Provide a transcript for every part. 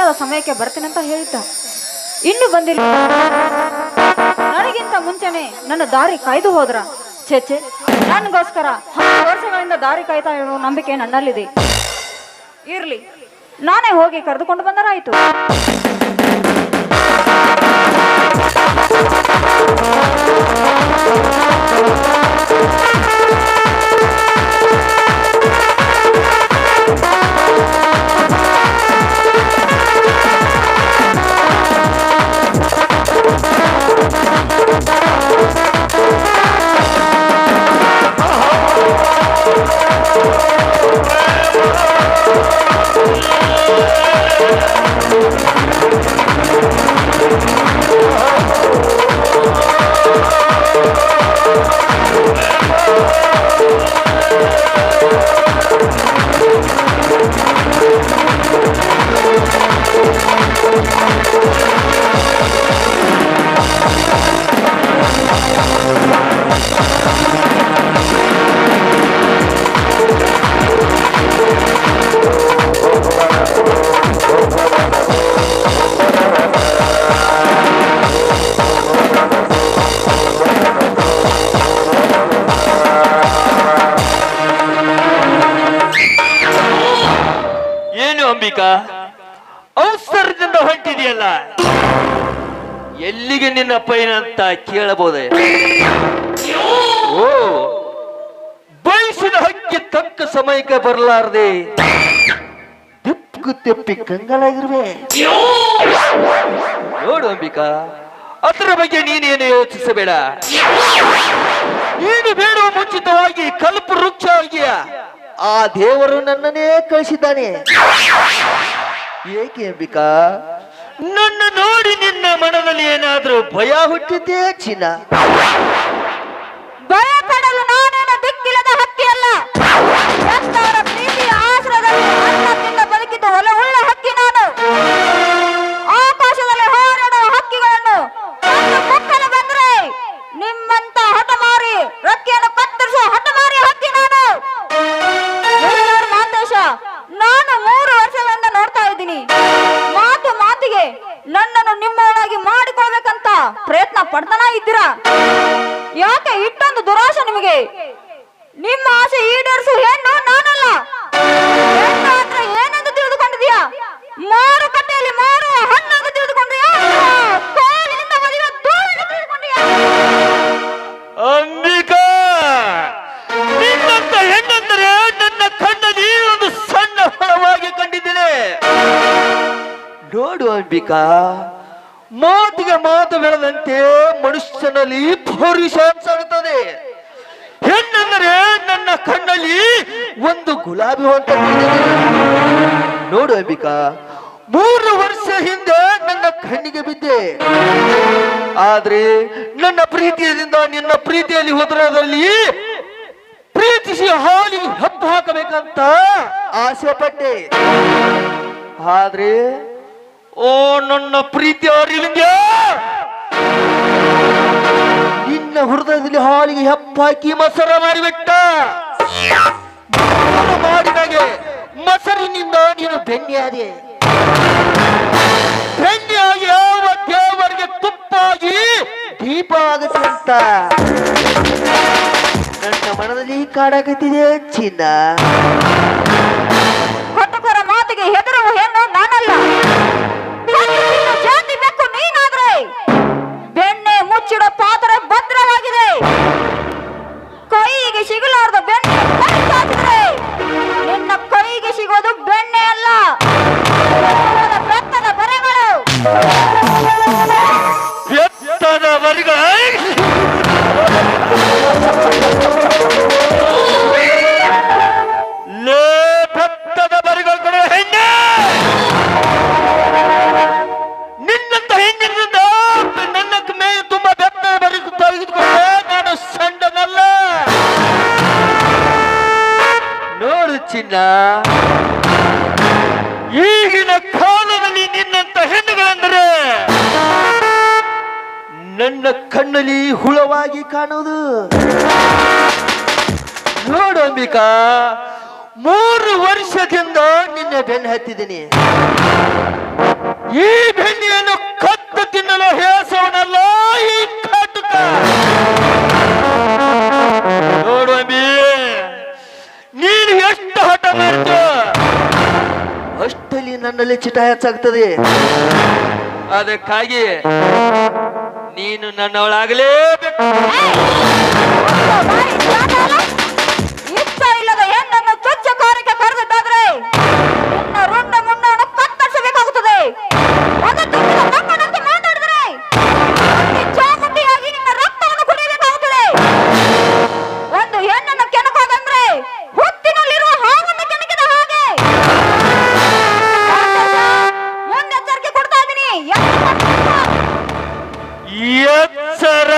ಸರಿಯಾದ ಸಮಯಕ್ಕೆ ಬರ್ತೀನಿ ಅಂತ ಹೇಳಿದ್ದ. ಇನ್ನು ಬಂದಿಲ್ಲ. ನನಗಿಂತ ಮುಂಚೆನೆ ನನ್ನ ದಾರಿ ಕಾಯ್ದು ಹೋದ್ರ. ಛೆ, ನನಗೋಸ್ಕರ 10 ವರ್ಷಗಳಿಂದ ದಾರಿ ಕಾಯ್ತಾ ಇರೋ ನಂಬಿಕೆ ನನ್ನಲ್ಲಿದೆ. ಇರ್ಲಿ, ನಾನೇ ಹೋಗಿ ಕರೆದುಕೊಂಡು ಬಂದರಾಯ್ತು. ಅವಸರದಿಂದ ಹೊಂಟಿದೆಯಲ್ಲ, ಎಲ್ಲಿಗೆ ನಿನ್ನ ಪೈನ ಅಂತ ಕೇಳಬಹುದೇ? ಓ, ಬಯಸಿದ ಹಕ್ಕಿ ತಕ್ಕ ಸಮಯಕ್ಕೆ ಬರಲಾರದೆ ತೆಪ್ಪಿ ಕಂಗಾಲಾಗಿರುವೆ. ನೋಡು ಅಂಬಿಕಾ, ಅದರ ಬಗ್ಗೆ ನೀನೇನು ಯೋಚಿಸಬೇಡ. ನೀನು ಬೇಡುವ ಮುಂಚಿತವಾಗಿ ಕಲ್ಪ ವೃಕ್ಷವಾಗಿಯ ಆ ದೇವರು ನನ್ನನ್ನೇ ಕಳಿಸಿದ್ದಾನೆ. ಏಕೆ ಅಂಬಿಕಾ, ನನ್ನ ನೋಡಿ ನಿನ್ನ ಮನದಲ್ಲಿ ಏನಾದ್ರೂ ಭಯ ಹುಟ್ಟಿದ್ದೇ ಚಿನ್ನ? ಭಯ ಪಡಲು ನಾನೇನು ದಿಕ್ಕಿಲ್ಲದ ಹಕ್ಕಿ ಅಲ್ಲ. ಎಂತವರ ಪ್ರೀತಿಯ ಆಶ್ರಯದಲ್ಲಿ ಅನ್ನದಿಂದ ಬದುಕಿದ ಒಲವುಳ್ಳ ಹಕ್ಕಿ ನಾನು. ಆಕಾಶದಲ್ಲಿ ಹಾರಾಡುವ ಹಕ್ಕಿಗಳನ್ನು ಮುಕ್ಕಲು ಬಂದ್ರೆ ನಿಮ್ಮಂತ ಹಠಮಾರಿ ರೆಕ್ಕೆಯನ್ನು ಕತ್ತರಿಸುವ ಹಠಮಾರಿ ಹಕ್ಕಿ ನಾನು. ಮಾತೇಶ, ನಾನು 3 ವರ್ಷಗಳಿಂದ ನೋಡ್ತಾ ಇದ್ದೀನಿ. ಮಾತಿಗೆ ನನ್ನನ್ನು ನಿಮ್ಮೊಳಗೆ ಮಾಡಿಕೊಳ್ಬೇಕಂತ ಪ್ರಯತ್ನ ಪಡ್ತಾನ ಇದ್ದೀರಾ. ಯಾಕೆ ಇಷ್ಟೊಂದು ದುರಾಶೆ ನಿಮಗೆ? ನಿಮ್ಮ ಆಸೆ ಈಡೇರಿಸು ಹೆಣ್ಣು ನಾನಲ್ಲ. ಹೆಣ್ಣು ಅಂದ್ರೆ ಏನೆಂದು ತಿಳಿದುಕೊಂಡಿದ್ಯಾ? ಮಾರುಕಟ್ಟೆಯಲ್ಲಿ ಮಾರುವ ಹಣ್ಣನ್ನು ತಿಳಿದುಕೊಂಡಿಯಾ? ಕೋಲಿನಿಂದ ಮದುವೆ ಧೂಳನ್ನು ತಿಳಿದುಕೊಂಡಿಯಾ? ಅಂಬಿಕಾ, ನಿನ್ನಂತ ಹೆಣ್ಣಂದರೆ ನನ್ನ ಕಣ್ಣಲ್ಲಿ ಒಂದು ಸಣ್ಣ ಫಲವಾಗಿ ಕಂಡಿದ್ದೇನೆ. ನೋಡು ಅಂಬಿಕಾ, ಮಾತಿಗೆ ಮಾತು ಬೆಳೆದಂತೆ ಮನುಷ್ಯನಲ್ಲಿ ಪೌರುಷಾಂಶಾಗುತ್ತದೆ. ಹೆಣ್ಣೆಂದರೆ ನನ್ನ ಕಣ್ಣಲ್ಲಿ ಒಂದು ಗುಲಾಬಿ ಅಂತ ನೋಡು ಅಂಬಿಕಾ, 3 ವರ್ಷ ಹಿಂದೆ ನನ್ನ ಕಣ್ಣಿಗೆ ಬಿದ್ದೆ. ಆದ್ರೆ ನನ್ನ ಪ್ರೀತಿಯಿಂದ ನಿನ್ನ ಪ್ರೀತಿಯಲ್ಲಿ ಉದರದಲ್ಲಿ ಪ್ರೀತಿಸಿ ಹಾಲಿಗೆ ಹಬ್ಬ ಹಾಕಬೇಕಂತ ಆಸೆ ಪಟ್ಟೆ. ಆದ್ರೆ ಓ ನನ್ನ ಪ್ರೀತಿ ಅರಿವಿಂದ, ನಿನ್ನ ಹೃದಯದಲ್ಲಿ ಹಾಲಿಗೆ ಹೆಪ್ಪ ಹಾಕಿ ಮಸರ ಮಾಡಿಬಿಟ್ಟ. ಮಾಡಿದಾಗೆ ಮಸರಿನಿಂದ ನೀನು ಬೆಣ್ಣೆಯಾದೆ. ಬೆಣ್ಣೆಯಾಗಿ ಯಾವ ದೇವರಿಗೆ ತುಪ್ಪಾಗಿ ದೀಪ ಆಗುತ್ತೆ ಅಂತ ನನ್ನ ಮನದಲ್ಲಿ ಕಾಡಾಕತ್ತಿದೆ ಚಿನ್ನ. ಹೊಟ್ಟುಕೊರ ಮಾತಿಗೆ ಹೆದರುವ ಹೆಣ್ಣು ನಾನಲ್ಲ. ಜಾತಿ ಬೇಕು ನೀನಾದ್ರೆ ಬೆಣ್ಣೆ ಮುಚ್ಚಿಡೋ ಪಾತ್ರೆ ಭದ್ರವಾಗಿದೆ. ಕೈಗೆ ಸಿಗಲಾರ್ದ ಬೆಣ್ಣೆ ಹಾಕಿದ್ರೆ ನಿನ್ನ ಕೈಗೆ ಸಿಗೋದು ಬೆಣ್ಣೆ ಅಲ್ಲ, ಬೆತ್ತದ ಬರೆಗಳು. ಬೆತ್ತದ ಬರೆಗಳು ಲೇ, ಬೆತ್ತದ ಬರೆಗಳು ಕೊಡುವ ಹೆಣ್ಣೆ. ನಿನ್ನಂತ ಹೆಣ್ಣಿನಿಂದ ನನ್ನ ಮೇಲೆ ತುಂಬಾ ಬೆತ್ತದ ಬರೆಗಳು ತೆಗೆದುಕೊಂಡೆ. ನಾನು ಸಣ್ಣನಲ್ಲ. ನೋಡು ಚಿನ್ನ, ಈಗಿನ ಕಾಲದಲ್ಲಿ ನಿನ್ನಂತ ಹೆಣ್ಣುಗಳೆಂದರೆ ನನ್ನ ಕಣ್ಣಲ್ಲಿ ಹುಳವಾಗಿ ಕಾಣುವುದು. ನೋಡು ಅಂಬಿಕಾ, 3 ವರ್ಷದಿಂದ ನಿನ್ನ ಬೆನ್ನು ಹತ್ತಿದ್ದೀನಿ. ಈ ಬೆಣ್ಣೆಯನ್ನು ಕದ್ದು ತಿನ್ನಲು ಹೇಸವನಲ್ಲ ಈ ಕಾಟುಕ. ನೋಡು ಅಂಬಿ, ನೀನು ಎಷ್ಟು ಹಠ ಮಾಡ್ತೀಯ ಅಷ್ಟಲ್ಲಿ ನನ್ನಲ್ಲಿ ಚಿಟ ಹೆಚ್ಚಾಗ್ತದೆ. ಅದಕ್ಕಾಗಿ ನೀನು ನನ್ನವಳಾಗಲೇಬೇಕು. ಇಷ್ಟ ಇಲ್ಲದ ಹೆಣ್ಣನ್ನು ಚೊಚ್ಚ ಕಾರ್ಯಕ್ಕೆ ಕರೆದಿದ್ದಾದ್ರೆ ನಿನ್ನ ರುಂಡ ಮುಂಡವನ್ನು ಕತ್ತರಿಸಬೇಕಾಗುತ್ತದೆ. ಅದು ತುಂಬಿದ ತಮ್ಮನಂತೆ ಮಾತಾಡಿದರೆ ಈ ಚಾಮುಂಡಿಯಾಗಿ ನಿನ್ನ ರಕ್ತವನ್ನು ಕುಡಿಯಬೇಕಾಗುತ್ತದೆ. ಒಂದು ಹೆಣ್ಣನ್ನು ಕೆಣಕೋದಂದ್ರೆ ಹುತ್ತಿನಲ್ಲಿರುವ ಹಾವನ್ನು ಕೆಣಕಿದ ಹಾಗೆ. ಮುನ್ನೆಚ್ಚರಿಕೆ ಕೊಡ್ತಾ ಇದ್ದೀನಿ. ಎಚ್ಚರ.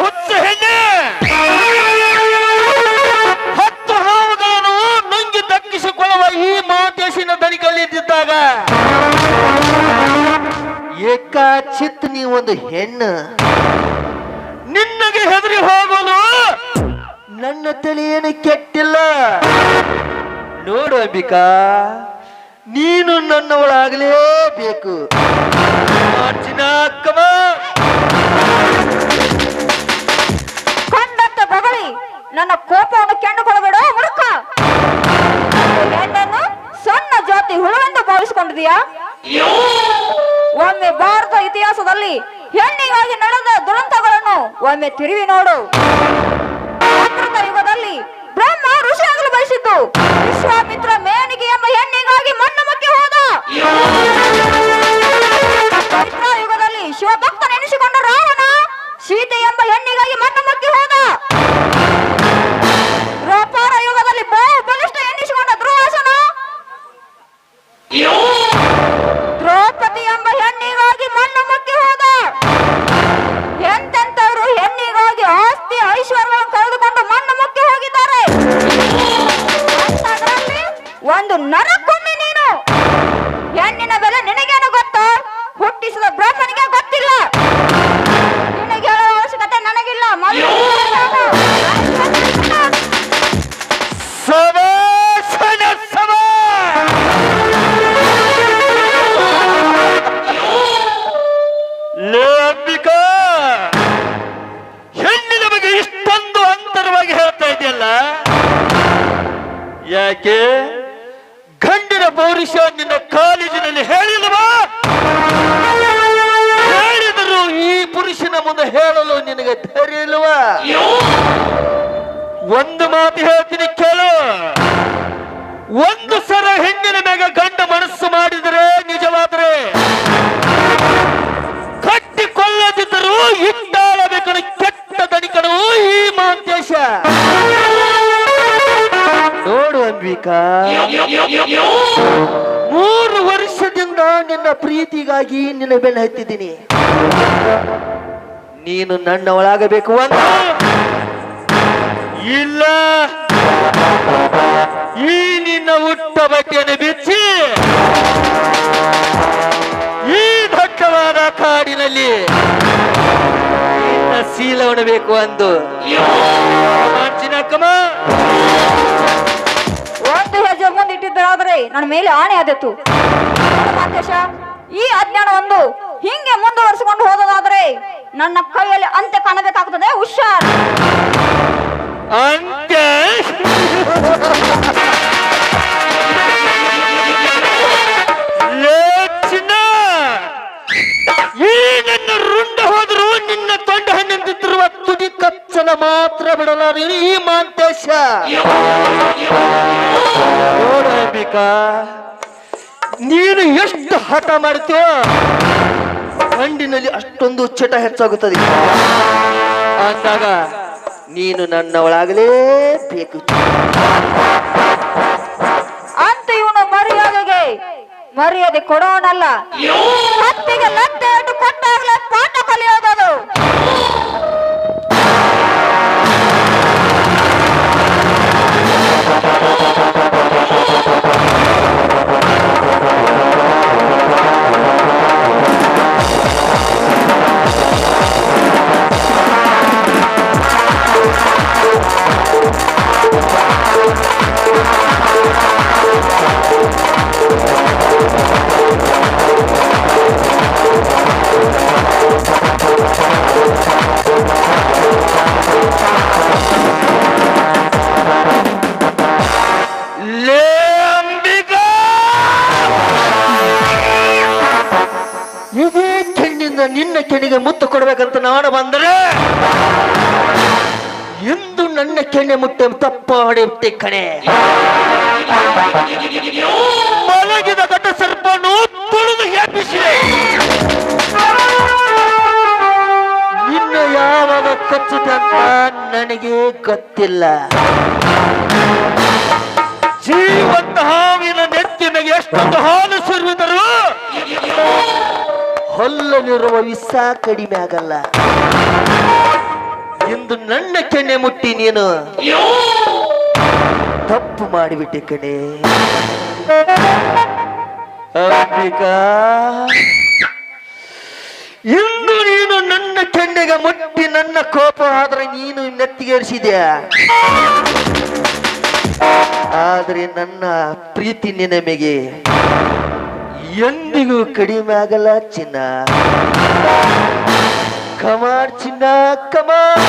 ಹುಚ್ಚ ಹೆಣ್ಣೆ, 10 ಹಾವುಗಳನ್ನು ನುಂಗಿ ದಕ್ಕಿಸಿಕೊಳ್ಳುವ ಈ ಮಾತೇಶಿನ ದನಿಕಲ್ಲಿದ್ದಾಗ ಏಕಾಚಿತ್ ನೀವೊಂದು ಹೆಣ್ಣು. ನಿನ್ನಗೆ ಹೆದರಿ ಹೋಗಲು ನನ್ನ ತಲೆ ಏನು ಕೆಟ್ಟಿಲ್ಲ. ನೋಡು ಅಂಬಿಕಾ, ನೀನು ನನ್ನವಳಾಗಲೇಬೇಕು. ಕಂಡಂತೆ ಬಗಳಿ ನನ್ನ ಕೋಪವನ್ನು ಕೆಂಡುಕೊಳ್ಳಬೇಡ ಮುರುಕ. ಹೆಣ್ಣನ್ನು ಸಣ್ಣ ಜಾತಿ ಹುಳುವೆಂದು ಭಾವಿಸಿಕೊಂಡಿದೀಯಾ? ಒಮ್ಮೆ ಭಾರತ ಇತಿಹಾಸದಲ್ಲಿ ಹೆಣ್ಣಿಗಾಗಿ ನಡೆದ ದುರಂತಗಳನ್ನು ಒಮ್ಮೆ ತಿರುವಿ ನೋಡು. ಅಮೃತ ಯುಗದಲ್ಲಿ ಬ್ರಹ್ಮ ಋಷಿಯಾಗಲು ಬಯಸಿದ್ದು ವಿಶ್ವಾಮಿತ್ರ ಮೇನಿಗೆ ಎಂಬ ಹೆಣ್ಣಿಗಾಗಿ ಮಣ್ಣಮಕ್ಕೆ ಹೋದ. ಚೈತ್ರ ಯುಗದಲ್ಲಿ ಶಿವಭಕ್ತನೆನಿಸಿಕೊಂಡ ರಾವಣ ಸೀತೆ ಎಂಬ ಹೆಣ್ಣಿಗಾಗಿ ಮಣ್ಣಮಕ್ಕೆ ಹೋದ. ದ್ವಾಪರ ಯುಗದಲ್ಲಿ ಬಹು ಬಲಿಷ್ಠ ಎನ್ನಿಸಿಕೊಂಡ ದುರ್ವಾಸನ ದ್ರೌಪದಿ ಎಂಬ ಹೆಣ್ಣಿಗಾಗಿ ಮಣ್ಣಮಕ್ಕೆ ಹೋದ. ಎಂತೆಂತವರು ಹೆಣ್ಣಿಗಾಗಿ ಆಸ್ತಿ ಐಶ್ವರ್ಯಗಳನ್ನು ಕಳೆದುಕೊಂಡು ಮಣ್ಣಮಕ್ಕೆ ಹೋಗಿದ್ದಾರೆ. ಅಂತದ್ರಲ್ಲಿ ಒಂದು ನರಕೊಂಡೆ ನೀನು. ಹೆಣ್ಣಿನ ಬೆಲೆ ನಿನಗೇನು ಗೊತ್ತು? ಹುಟ್ಟಿಸಿದ ಬ್ರಹ್ಮನಿಗೆ ಗೊತ್ತಿಲ್ಲ. ನಿನಗೆ ಹೇಳುವ ಅವಶ್ಯಕತೆ ನನಗಿಲ್ಲ. ಅಂಬಿಕಾ, ಹೆಣ್ಣಿನ ಬಗ್ಗೆ ಇಷ್ಟೊಂದು ಅಂತರವಾಗಿ ಹೇಳ್ತಾ ಇದೆಯಲ್ಲ, ಯಾಕೆ? ಗಂಡಿನ ಪೌರುಷ ನಿನ್ನ ಕಾಲೇಜಿನಲ್ಲಿ ಹೇಳಿಲ್ವಾ? ಹೇಳಿದರು ಈ ಪುರುಷನ ಮುಂದೆ ಹೇಳಲು ನಿನಗೆ ಧೈರ್ಯ ಇಲ್ವಾ? ಒಂದು ಮಾತು ಹೇಳ್ತೀನಿ ಕೇಳು. ಒಂದು ಸಲ ಹೆಣ್ಣಿನ ಮ್ಯಾಗ ಗಂಡ ಮನಸ್ಸು ಮಾಡಿದರೆ, ನಿಜವಾದರೆ ಕಟ್ಟಿಕೊಳ್ಳದಿದ್ದರೂ ಇಟ್ಟಾಳಬೇಕನ್ನು ಕೆಟ್ಟ ದಣಿಕನು ಈ ಮಾಂತೇಶ. ನೋಡು ಅಂಬಿಕಾ, 3 ವರ್ಷದಿಂದ ನಿನ್ನ ಪ್ರೀತಿಗಾಗಿ ನಿನ್ನ ಬೆನ್ನ ಹತ್ತಿದ್ದೀನಿ. ನೀನು ನನ್ನವಳಾಗಬೇಕು ಅಂತ ಇಲ್ಲ. ಈ ನಿನ್ನ ಹುಟ್ಟ ಬಟ್ಟೆಯನ್ನು ಬಿಚ್ಚಿ ಈ ದಟ್ಟವಾದ ಕಾಡಿನಲ್ಲಿ ನಿನ್ನ ಶೀಲವನ್ನು ಬೇಕು ಅಂದು ಚಿನ್ನಕ್ಕಮ್ಮ ಒಂದು ಹೆಜ್ಜೆ ಮುಂದಿಟ್ಟಿದ್ದಾದ್ರೆ ನನ್ನ ಮೇಲೆ ಆಣೆ ಆದೀತು. ಮಾಂತೇಶ, ಈ ಅಜ್ಞಾನ ಒಂದು ಹಿಂಗೆ ಮುಂದುವರಿಸಿಕೊಂಡು ಹೋದದಾದ್ರೆ ನನ್ನ ಕೈಯಲ್ಲಿ ಅಂತ್ಯ ಕಾಣಬೇಕಾಗುತ್ತದೆ. ಹುಷಾರ್. ಅಂತ್ಯ ಈ ನನ್ನ ರುಂಡ ಹೋದ್ರು ನಿನ್ನ ತೊಂಡ ಹಣ್ಣಿಂದಿರುವ ತುದಿ ಕಚ್ಚಲ ಮಾತ್ರ ಬಿಡಲಾರ ಈ ಮಾಂತೇಶ. ನೋಡ ಅಂಬಿಕಾ, ನೀನು ಎಷ್ಟು ಹಠ ಮಾಡ್ತೀಯೋ ಗಂಡಿನಲ್ಲಿ ಅಷ್ಟೊಂದು ಚಟ ಹೆಚ್ಚಾಗುತ್ತದೆ. ಅಂದಾಗ ನೀನು ನನ್ನವಳಾಗಲೇಬೇಕು. ಅಂತ ಇವನು ಮರ್ಯಾದೆ ಕೊಡೋನಲ್ಲ. ಹತ್ತಿಗೆ ಲತ್ತೆ ಇಟ್ಟು ಕೊಟ್ಟಾಗಲೇ ಪಾಠ ಕಲಿಯೋದದು. ಲೇ ಅಂಬಿಕಾ, ಇದೇ ಕೆಣ್ಣಿಂದ ನಿನ್ನ ಕೆಣಿಗೆ ಮುತ್ತು ಕೊಡ್ಬೇಕಂತ ನಾನು ಬಂದರೆ ಎಂದು ನನ್ನ ಕೆಣ್ಣೆ ಮುಟ್ಟೆ ತಪ್ಪ ಹೊಡೆಯುತ್ತೆ ಕಣೆ. ಮಲಗಿದ ಘಟ ಸರ್ಪನು ತುಳಿದು ಎಬ್ಬಿಸಿದೆ. ನಿನ್ನ ಯಾವಾಗ ಕಚ್ಚಿದೆ ಅಂತ ನನಗೆ ಗೊತ್ತಿಲ್ಲ. ಜೀವಂತ ಹಾವಿನ ನೆತ್ತಿನ ಎಷ್ಟೊಂದು ಹಾಲು ಸುರಿದರು ಹೊಲ್ಲಲಿರುವ ವಿಷ ಕಡಿಮೆ ಆಗಲ್ಲ. ಇಂದು ನನ್ನ ಕೆಣ್ಣೆ ಮುಟ್ಟಿ ನೀನು ತಪ್ಪು ಮಾಡಿಬಿಟ್ಟೆ ಕಣೆ ಅಂಬಿಕಾ. ಇಂದು ನೀನು ನನ್ನ ಕೆಣ್ಣೆಗೆ ಮುಟ್ಟಿ ನನ್ನ ಕೋಪ ಆದ್ರೆ ನೀನು ನೆತ್ತಿಗೇರಿಸಿದ್ಯಾ. ಆದ್ರೆ ನನ್ನ ಪ್ರೀತಿ ನಿನಗೆ ಎಂದಿಗೂ ಕಡಿಮೆ ಆಗಲ್ಲ ಚಿನ್ನ. ಕಮಾನ್ ಚಿನ್ನ, ಕಮಾನ್.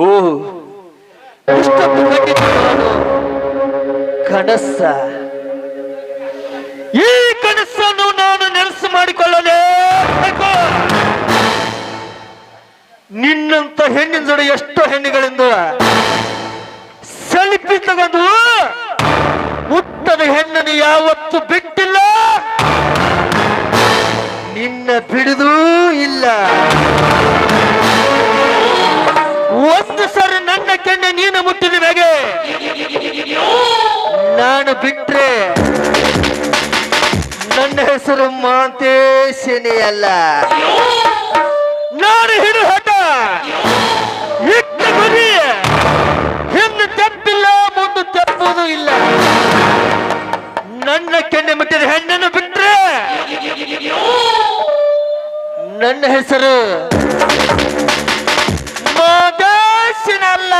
ಓ ಇಷ್ಟೊತ್ತು ಕಂಡಿದ್ದು ನಾನು ಕನಸ. ಈ ಕನಸನ್ನು ನಾನು ನೆನಸು ಮಾಡಿಕೊಳ್ಳಲೇಬೇಕು. ನಿನ್ನಂತ ಹೆಣ್ಣಿನ ಜೋಡಿ ಎಷ್ಟೋ ಹೆಣ್ಣುಗಳಿಂದ ಸೆಲ್ಫಿ ತಗೊಂಡು ಮುತ್ತದ ಹೆಣ್ಣನ್ನು ಯಾವತ್ತು ಬಿಟ್ಟಿಲ್ಲ, ನಿನ್ನ ಬಿಡುದೂ ಇಲ್ಲ. ಒಂದು ಸರಿ ನನ್ನ ಕೆನ್ನೆ ನೀನು ಮುಟ್ಟಿದ ಮ್ಯಾಗೆ ನಾನು ಬಿಟ್ರೆ ನನ್ನ ಹೆಸರು ಮಾಂತೇಶನೇ ಅಲ್ಲ. ನಾನು ಹಿಡು ಹಠ ಇಟ್ಟ ಗುರಿ, ಹಿಂದೆ ತೆಪ್ಪಿಲ್ಲ ಮುಂದೆ ತೆಪ್ಪುವುದು ಇಲ್ಲ. ನನ್ನ ಕೆನ್ನೆ ಮುಟ್ಟಿದ ಹೆಣ್ಣನ್ನು ಬಿಟ್ರೆ ನನ್ನ ಹೆಸರು ಮಾಂತೇಶನಲ್ಲ.